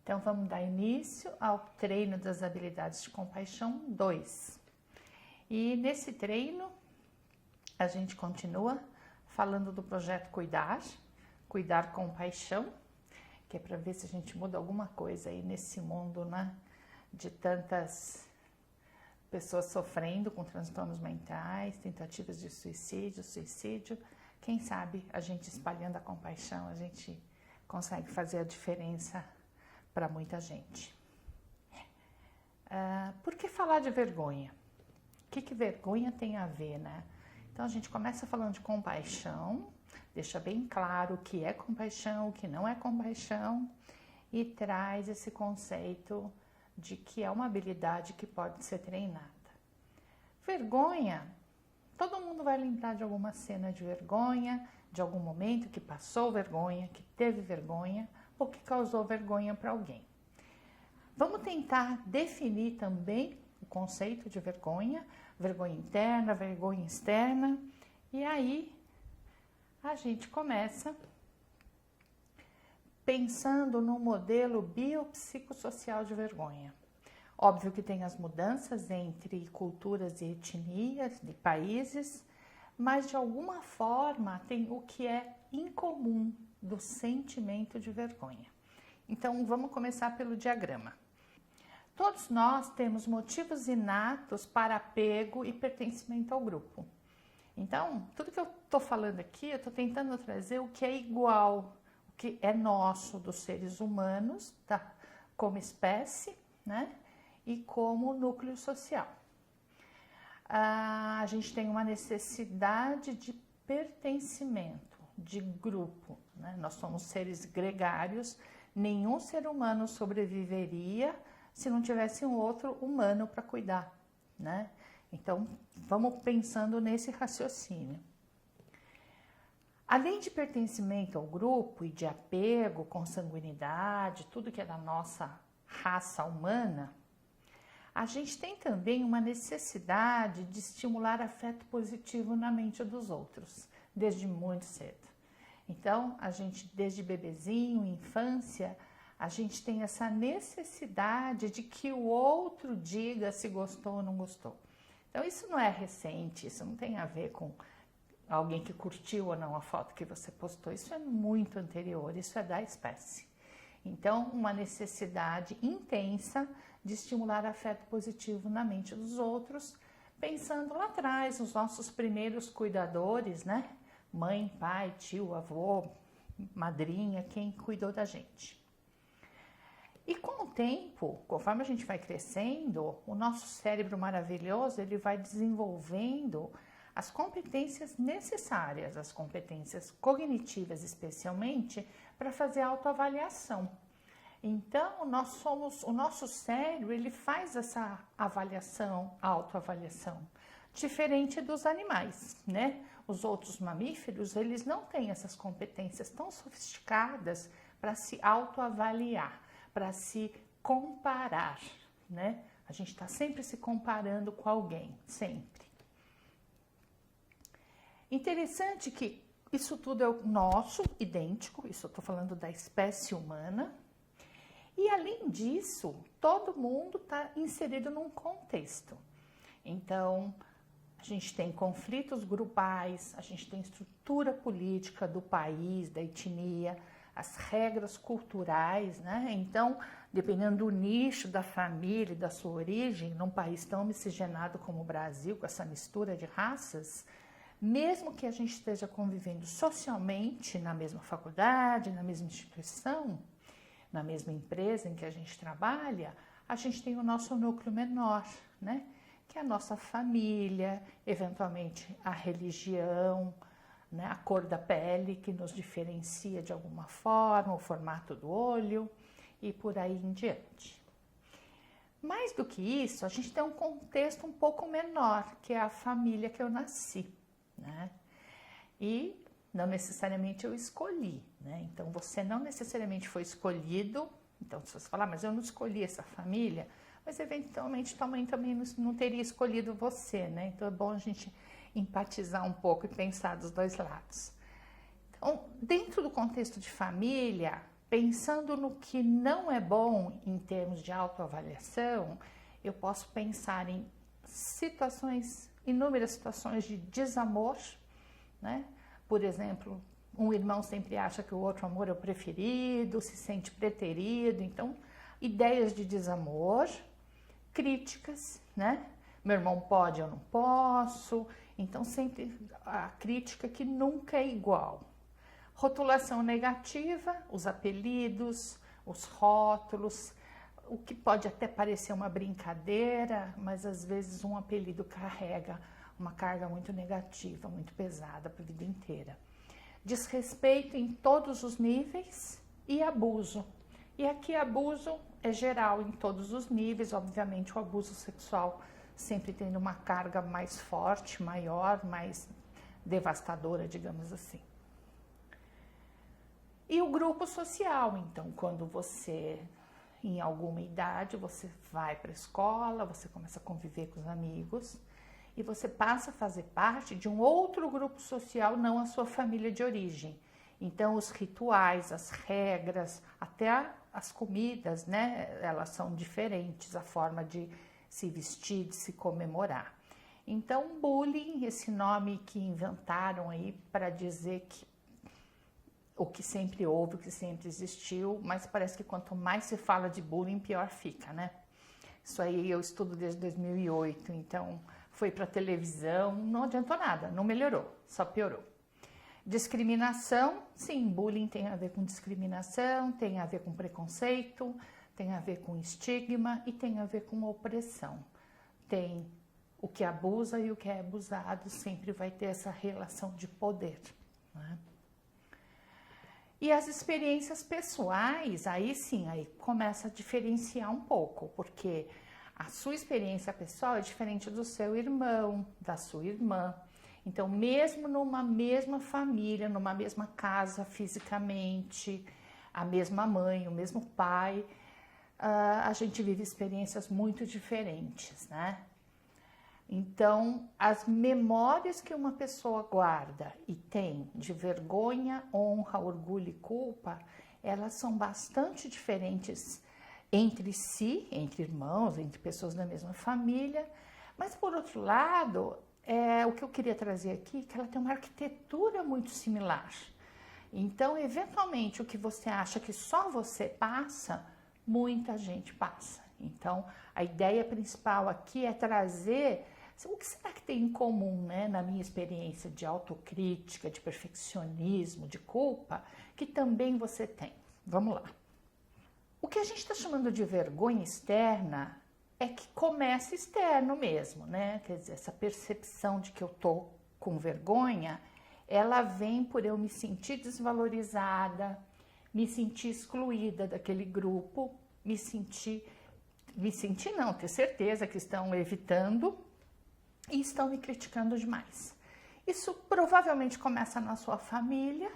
Então, vamos dar início ao treino das habilidades de compaixão 2. E nesse treino, a gente continua falando do projeto Cuidar com Paixão, que é para ver se a gente muda alguma coisa aí nesse mundo, né, de tantas pessoas sofrendo com transtornos mentais, tentativas de suicídio. Quem sabe a gente espalhando a compaixão, a gente consegue fazer a diferença para muita gente. Por que falar de vergonha? O que vergonha tem a ver, né? Então a gente começa falando de compaixão, deixa bem claro o que é compaixão, o que não é compaixão e traz esse conceito de que é uma habilidade que pode ser treinada. Vergonha, todo mundo vai lembrar de alguma cena de vergonha, de algum momento que passou vergonha, que teve vergonha ou que causou vergonha para alguém. Vamos tentar definir também o conceito de vergonha interna, vergonha externa, e aí a gente começa pensando no modelo biopsicossocial de vergonha. Óbvio que tem as mudanças entre culturas e etnias de países, mas de alguma forma tem o que é incomum do sentimento de vergonha. Então vamos começar pelo diagrama. Todos nós temos motivos inatos para apego e pertencimento ao grupo. Então, tudo que eu estou falando aqui, eu estou tentando trazer o que é igual, o que é nosso dos seres humanos, tá? Como espécie, né? E como núcleo social. A gente tem uma necessidade de pertencimento, de grupo, né? Nós somos seres gregários, nenhum ser humano sobreviveria se não tivesse um outro humano para cuidar, né? Então, vamos pensando nesse raciocínio. Além de pertencimento ao grupo e de apego, consanguinidade, tudo que é da nossa raça humana, a gente tem também uma necessidade de estimular afeto positivo na mente dos outros, desde muito cedo. Então, a gente, desde bebezinho, infância, a gente tem essa necessidade de que o outro diga se gostou ou não gostou. Então, isso não é recente, isso não tem a ver com alguém que curtiu ou não a foto que você postou. Isso é muito anterior, isso é da espécie. Então, uma necessidade intensa de estimular afeto positivo na mente dos outros, pensando lá atrás, nos nossos primeiros cuidadores, né? Mãe, pai, tio, avô, madrinha, quem cuidou da gente. E com o tempo, conforme a gente vai crescendo, o nosso cérebro maravilhoso, ele vai desenvolvendo as competências necessárias, as competências cognitivas especialmente, para fazer autoavaliação. Então, o nosso cérebro, ele faz essa avaliação, autoavaliação, diferente dos animais, né? Os outros mamíferos, eles não têm essas competências tão sofisticadas para se autoavaliar, para se comparar, né? A gente está sempre se comparando com alguém, sempre. Interessante que isso tudo é o nosso, idêntico, isso eu estou falando da espécie humana. E além disso, todo mundo está inserido num contexto. Então, a gente tem conflitos grupais, a gente tem estrutura política do país, da etnia, as regras culturais, né? Então, dependendo do nicho, da família, da sua origem, num país tão miscigenado como o Brasil, com essa mistura de raças, mesmo que a gente esteja convivendo socialmente na mesma faculdade, na mesma instituição, na mesma empresa em que a gente trabalha, a gente tem o nosso núcleo menor, né? Que é a nossa família, eventualmente a religião, né? A cor da pele que nos diferencia de alguma forma, o formato do olho e por aí em diante. Mais do que isso, a gente tem um contexto um pouco menor, que é a família que eu nasci, né? E não necessariamente eu escolhi, né? Então, você não necessariamente foi escolhido. Então, se você falar, mas eu não escolhi essa família, mas eventualmente tua mãe também não teria escolhido você, né? Então, é bom a gente empatizar um pouco e pensar dos dois lados. Então, dentro do contexto de família, Pensando no que não é bom em termos de autoavaliação, eu posso pensar em situações, inúmeras situações de desamor, né? Por exemplo, um irmão sempre acha que o outro amor é o preferido, se sente preterido, então ideias de desamor, críticas, né? Meu irmão pode, eu não posso, então sempre a crítica que nunca é igual. Rotulação negativa, os apelidos, os rótulos, o que pode até parecer uma brincadeira, mas às vezes um apelido carrega uma carga muito negativa, muito pesada para a vida inteira. Desrespeito em todos os níveis e abuso. E aqui abuso é geral em todos os níveis, obviamente o abuso sexual sempre tendo uma carga mais forte, maior, mais devastadora, digamos assim. E o grupo social, então, quando você, em alguma idade, você vai para a escola, você começa a conviver com os amigos e você passa a fazer parte de um outro grupo social, não a sua família de origem. Então, os rituais, as regras, até as comidas, né, elas são diferentes, a forma de se vestir, de se comemorar. Então, bullying, esse nome que inventaram aí para dizer que o que sempre houve, o que sempre existiu, mas parece que quanto mais se fala de bullying, pior fica, né? Isso aí eu estudo desde 2008, então foi para televisão, não adiantou nada, não melhorou, só piorou. Discriminação, sim, bullying tem a ver com discriminação, tem a ver com preconceito, tem a ver com estigma e tem a ver com opressão. Tem o que abusa e o que é abusado, sempre vai ter essa relação de poder, né? E as experiências pessoais, aí sim, aí começa a diferenciar um pouco, porque a sua experiência pessoal é diferente do seu irmão, da sua irmã. Então, mesmo numa mesma família, numa mesma casa fisicamente, a mesma mãe, o mesmo pai, a gente vive experiências muito diferentes, né? Então, as memórias que uma pessoa guarda e tem de vergonha, honra, orgulho e culpa, elas são bastante diferentes entre si, entre irmãos, entre pessoas da mesma família. Mas, por outro lado, o que eu queria trazer aqui é que ela tem uma arquitetura muito similar. Então, eventualmente, o que você acha que só você passa, muita gente passa. Então, a ideia principal aqui é trazer o que será que tem em comum, né, na minha experiência de autocrítica, de perfeccionismo, de culpa, que também você tem. Vamos lá. O que a gente está chamando de vergonha externa é que começa externo mesmo, né? Quer dizer, essa percepção de que eu tô com vergonha, ela vem por eu me sentir desvalorizada, me sentir excluída daquele grupo, não, ter certeza que estão evitando e estão me criticando demais. Isso provavelmente começa na sua família,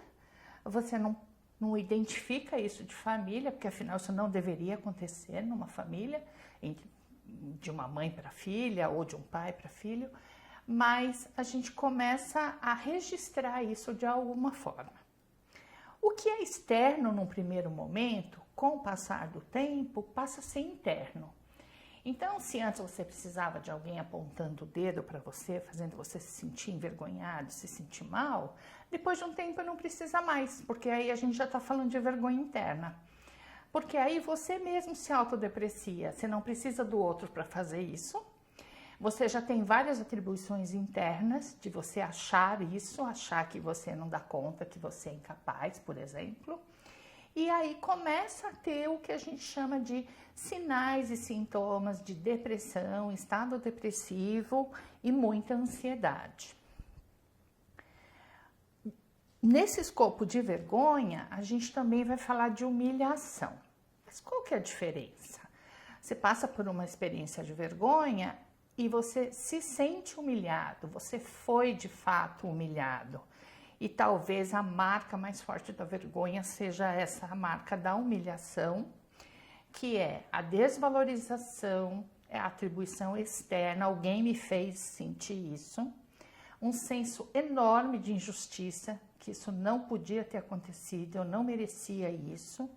você não identifica isso de família, porque afinal isso não deveria acontecer numa família, de uma mãe para filha ou de um pai para filho, mas a gente começa a registrar isso de alguma forma. O que é externo num primeiro momento, com o passar do tempo, passa a ser interno. Então, se antes você precisava de alguém apontando o dedo para você, fazendo você se sentir envergonhado, se sentir mal, depois de um tempo não precisa mais, porque aí a gente já está falando de vergonha interna. Porque aí você mesmo se autodeprecia, você não precisa do outro para fazer isso. Você já tem várias atribuições internas de você achar isso, achar que você não dá conta, que você é incapaz, por exemplo. E aí começa a ter o que a gente chama de sinais e sintomas de depressão, estado depressivo e muita ansiedade. Nesse escopo de vergonha, a gente também vai falar de humilhação. Mas qual que é a diferença? Você passa por uma experiência de vergonha e você se sente humilhado, você foi de fato humilhado. E talvez a marca mais forte da vergonha seja essa marca da humilhação, que é a desvalorização, é a atribuição externa, alguém me fez sentir isso, um senso enorme de injustiça, que isso não podia ter acontecido, eu não merecia isso,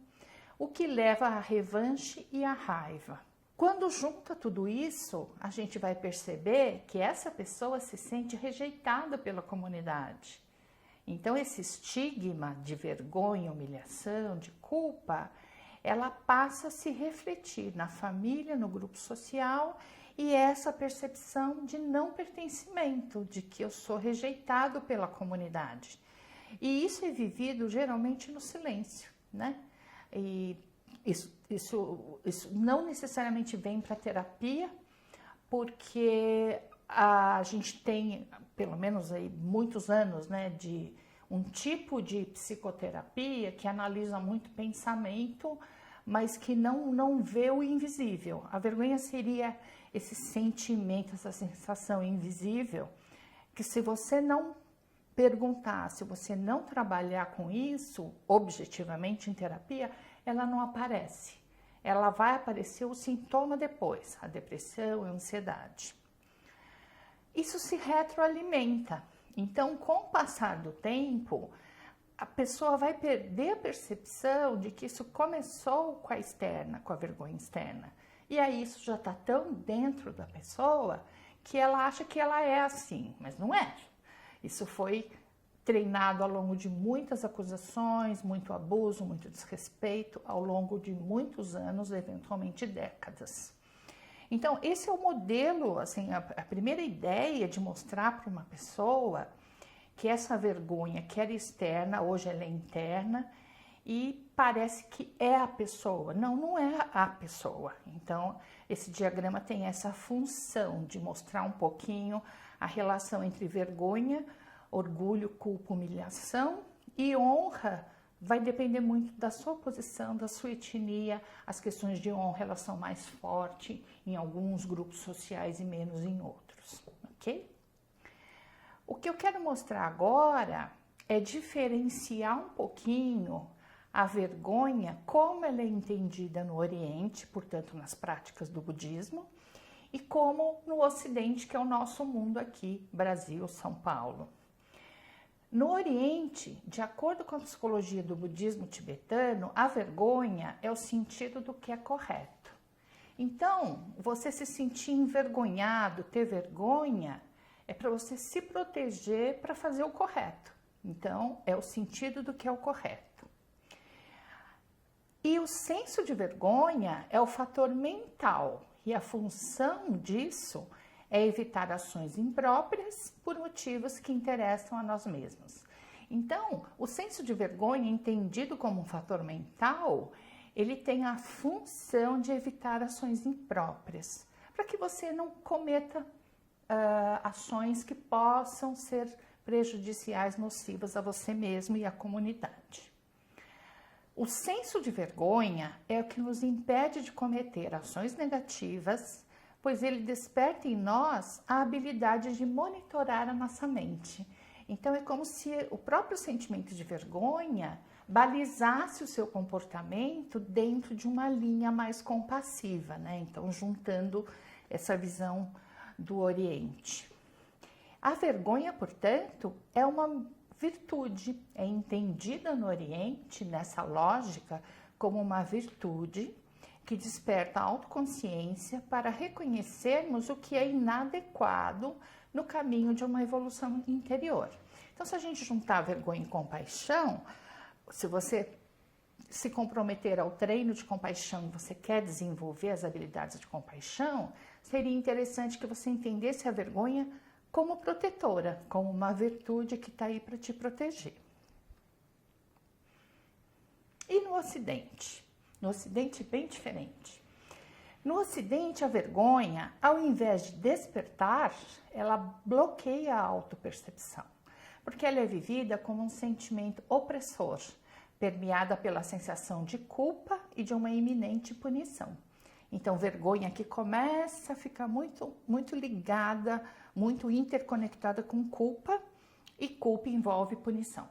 o que leva à revanche e à raiva. Quando junta tudo isso, a gente vai perceber que essa pessoa se sente rejeitada pela comunidade. Então, esse estigma de vergonha, humilhação, de culpa, ela passa a se refletir na família, no grupo social, e essa percepção de não pertencimento, de que eu sou rejeitado pela comunidade. E isso é vivido geralmente no silêncio, né? E isso não necessariamente vem para terapia, porque a gente tem, pelo menos aí, muitos anos, né, de um tipo de psicoterapia que analisa muito pensamento, mas que não vê o invisível. A vergonha seria esse sentimento, essa sensação invisível, que se você não perguntar, se você não trabalhar com isso objetivamente em terapia, ela não aparece. Ela vai aparecer o sintoma depois, a depressão, a ansiedade. Isso se retroalimenta. Então, com o passar do tempo, a pessoa vai perder a percepção de que isso começou com a externa, com a vergonha externa. E aí isso já está tão dentro da pessoa que ela acha que ela é assim, mas não é. Isso foi treinado ao longo de muitas acusações, muito abuso, muito desrespeito, ao longo de muitos anos, eventualmente décadas. Então, esse é o modelo, assim, a primeira ideia de mostrar para uma pessoa que essa vergonha que era externa, hoje ela é interna, e parece que é a pessoa. Não, não é a pessoa. Então, esse diagrama tem essa função de mostrar um pouquinho a relação entre vergonha, orgulho, culpa, humilhação, e honra vai depender muito da sua posição, da sua etnia. As questões de honra elas são mais fortes em alguns grupos sociais e menos em outros, ok? O que eu quero mostrar agora é diferenciar um pouquinho a vergonha, como ela é entendida no Oriente, portanto nas práticas do budismo, e como no Ocidente, que é o nosso mundo aqui, Brasil, São Paulo. No Oriente, de acordo com a psicologia do budismo tibetano, a vergonha é o sentido do que é correto. Então, você se sentir envergonhado, ter vergonha, é para você se proteger para fazer o correto. Então, é o sentido do que é o correto. E o senso de vergonha é o fator mental, e a função disso é evitar ações impróprias por motivos que interessam a nós mesmos. Então, o senso de vergonha, entendido como um fator mental, ele tem a função de evitar ações impróprias, para que você não cometa ações que possam ser prejudiciais, nocivas a você mesmo e à comunidade. O senso de vergonha é o que nos impede de cometer ações negativas, pois ele desperta em nós a habilidade de monitorar a nossa mente. Então, é como se o próprio sentimento de vergonha balizasse o seu comportamento dentro de uma linha mais compassiva, né? Então, juntando essa visão do Oriente. A vergonha, portanto, é uma virtude, é entendida no Oriente, nessa lógica, como uma virtude que desperta a autoconsciência para reconhecermos o que é inadequado no caminho de uma evolução interior. Então, se a gente juntar vergonha e compaixão, se você se comprometer ao treino de compaixão e você quer desenvolver as habilidades de compaixão, seria interessante que você entendesse a vergonha como protetora, como uma virtude que está aí para te proteger. E no Ocidente? No Ocidente é bem diferente. No Ocidente, a vergonha, ao invés de despertar, ela bloqueia a autopercepção, porque ela é vivida como um sentimento opressor, permeada pela sensação de culpa e de uma iminente punição. Então, vergonha que começa a ficar muito ligada, muito interconectada com culpa, e culpa envolve punição.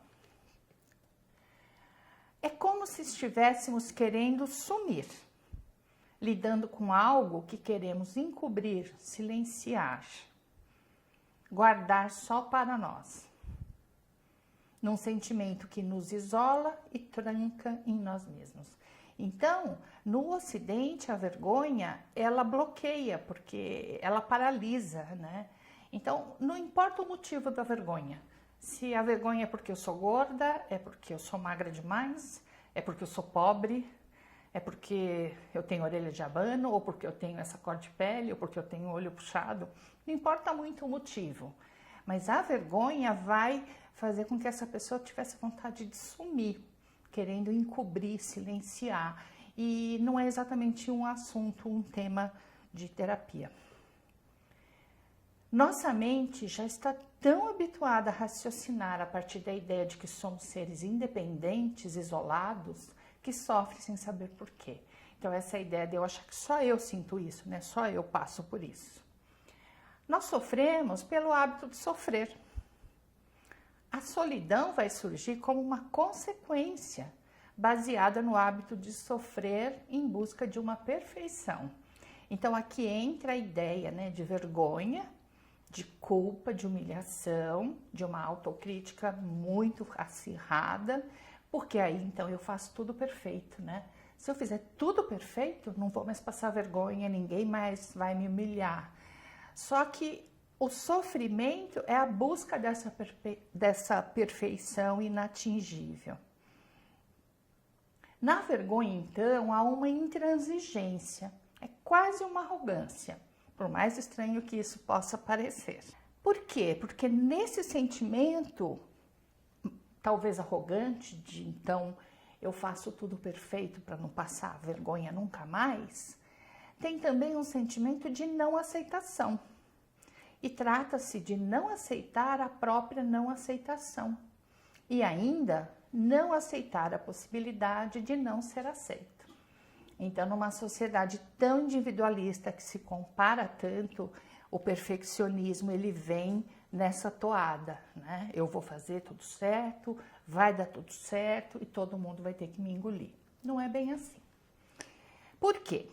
É como se estivéssemos querendo sumir, lidando com algo que queremos encobrir, silenciar, guardar só para nós, num sentimento que nos isola e tranca em nós mesmos. Então, no Ocidente, a vergonha, ela bloqueia, porque ela paralisa, né? Então, não importa o motivo da vergonha. Se a vergonha é porque eu sou gorda, é porque eu sou magra demais, é porque eu sou pobre, é porque eu tenho orelha de abano, ou porque eu tenho essa cor de pele, ou porque eu tenho olho puxado. Não importa muito o motivo. Mas a vergonha vai fazer com que essa pessoa tivesse vontade de sumir, querendo encobrir, silenciar. E não é exatamente um assunto, um tema de terapia. Nossa mente já está tão habituada a raciocinar a partir da ideia de que somos seres independentes, isolados, que sofre sem saber por quê. Então essa ideia de eu achar que só eu sinto isso, né? Só eu passo por isso. Nós sofremos pelo hábito de sofrer. A solidão vai surgir como uma consequência baseada no hábito de sofrer em busca de uma perfeição. Então aqui entra a ideia, né, de vergonha, de culpa, de humilhação, de uma autocrítica muito acirrada, porque aí então eu faço tudo perfeito, né? Se eu fizer tudo perfeito, não vou mais passar vergonha, ninguém mais vai me humilhar. Só que o sofrimento é a busca dessa perfeição inatingível. Na vergonha, então, há uma intransigência, é quase uma arrogância, por mais estranho que isso possa parecer. Por quê? Porque nesse sentimento, talvez arrogante, de então eu faço tudo perfeito para não passar vergonha nunca mais, tem também um sentimento de não aceitação. E trata-se de não aceitar a própria não aceitação. E ainda não aceitar a possibilidade de não ser aceito. Então, numa sociedade tão individualista que se compara tanto, o perfeccionismo ele vem nessa toada, né? Eu vou fazer tudo certo, vai dar tudo certo e todo mundo vai ter que me engolir. Não é bem assim. Por quê?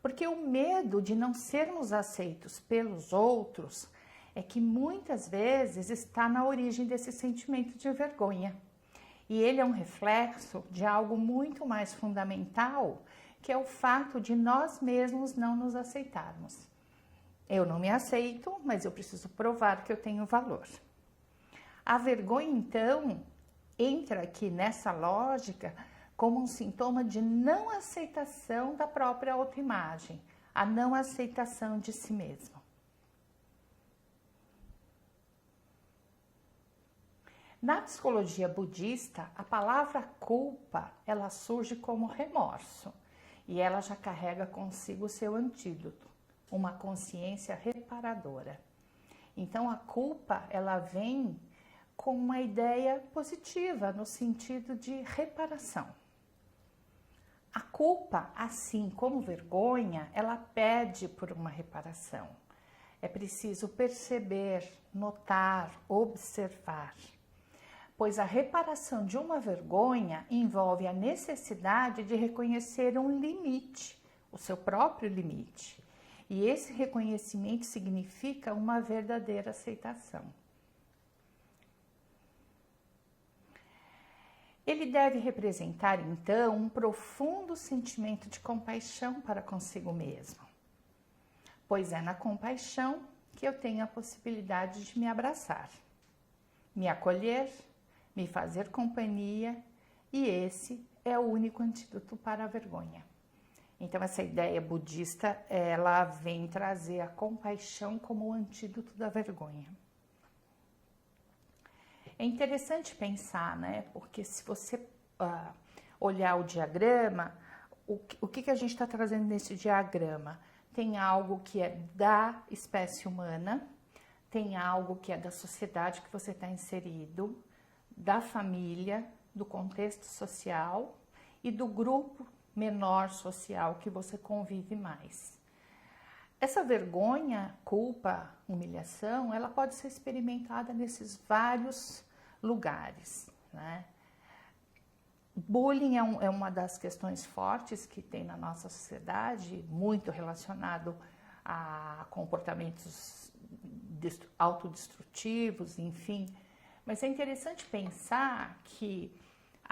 Porque o medo de não sermos aceitos pelos outros é que muitas vezes está na origem desse sentimento de vergonha. E ele é um reflexo de algo muito mais fundamental, que é o fato de nós mesmos não nos aceitarmos. Eu não me aceito, mas eu preciso provar que eu tenho valor. A vergonha, então, entra aqui nessa lógica como um sintoma de não aceitação da própria autoimagem, a não aceitação de si mesmo. Na psicologia budista, a palavra culpa, ela surge como remorso e ela já carrega consigo o seu antídoto, uma consciência reparadora. Então a culpa, ela vem com uma ideia positiva no sentido de reparação. A culpa, assim como vergonha, ela pede por uma reparação. É preciso perceber, notar, observar. Pois a reparação de uma vergonha envolve a necessidade de reconhecer um limite, o seu próprio limite. E esse reconhecimento significa uma verdadeira aceitação. Ele deve representar, então, um profundo sentimento de compaixão para consigo mesmo. Pois é na compaixão que eu tenho a possibilidade de me abraçar, me acolher, me fazer companhia, e esse é o único antídoto para a vergonha. Então essa ideia budista, ela vem trazer a compaixão como o antídoto da vergonha. É interessante pensar, né? Porque se você olhar o diagrama, o que a gente está trazendo nesse diagrama? Tem algo que é da espécie humana, tem algo que é da sociedade que você está inserido, da família, do contexto social e do grupo menor social que você convive mais. Essa vergonha, culpa, humilhação, ela pode ser experimentada nesses vários lugares, né? Bullying é uma das questões fortes que tem na nossa sociedade, muito relacionado a comportamentos autodestrutivos, enfim. Mas é interessante pensar que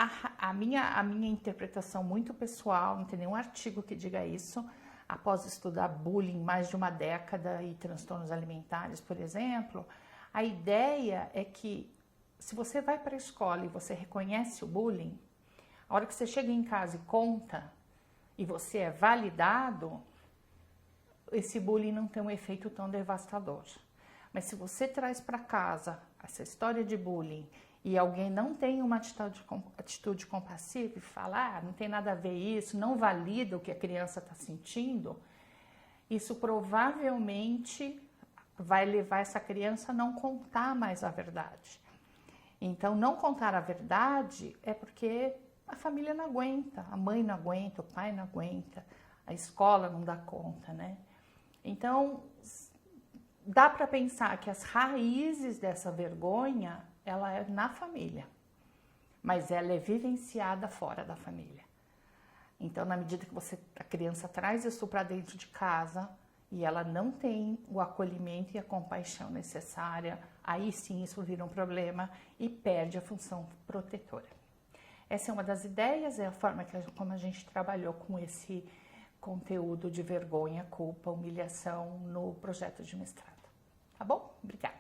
A minha interpretação muito pessoal, não tem nenhum artigo que diga isso, após estudar bullying mais de uma década e transtornos alimentares, por exemplo, a ideia é que se você vai para a escola e você reconhece o bullying, a hora que você chega em casa e conta, e você é validado, esse bullying não tem um efeito tão devastador. Mas se você traz para casa essa história de bullying e alguém não tem uma atitude compassiva e fala, não tem nada a ver isso, não valida o que a criança está sentindo, isso provavelmente vai levar essa criança a não contar mais a verdade. Então, não contar a verdade é porque a família não aguenta, a mãe não aguenta, o pai não aguenta, a escola não dá conta, né? Então, dá para pensar que as raízes dessa vergonha, ela é na família, mas ela é vivenciada fora da família. Então, na medida que a criança traz isso para dentro de casa e ela não tem o acolhimento e a compaixão necessária, aí sim isso vira um problema e perde a função protetora. Essa é uma das ideias, é a forma como a gente trabalhou com esse conteúdo de vergonha, culpa, humilhação no projeto de mestrado. Tá bom? Obrigada.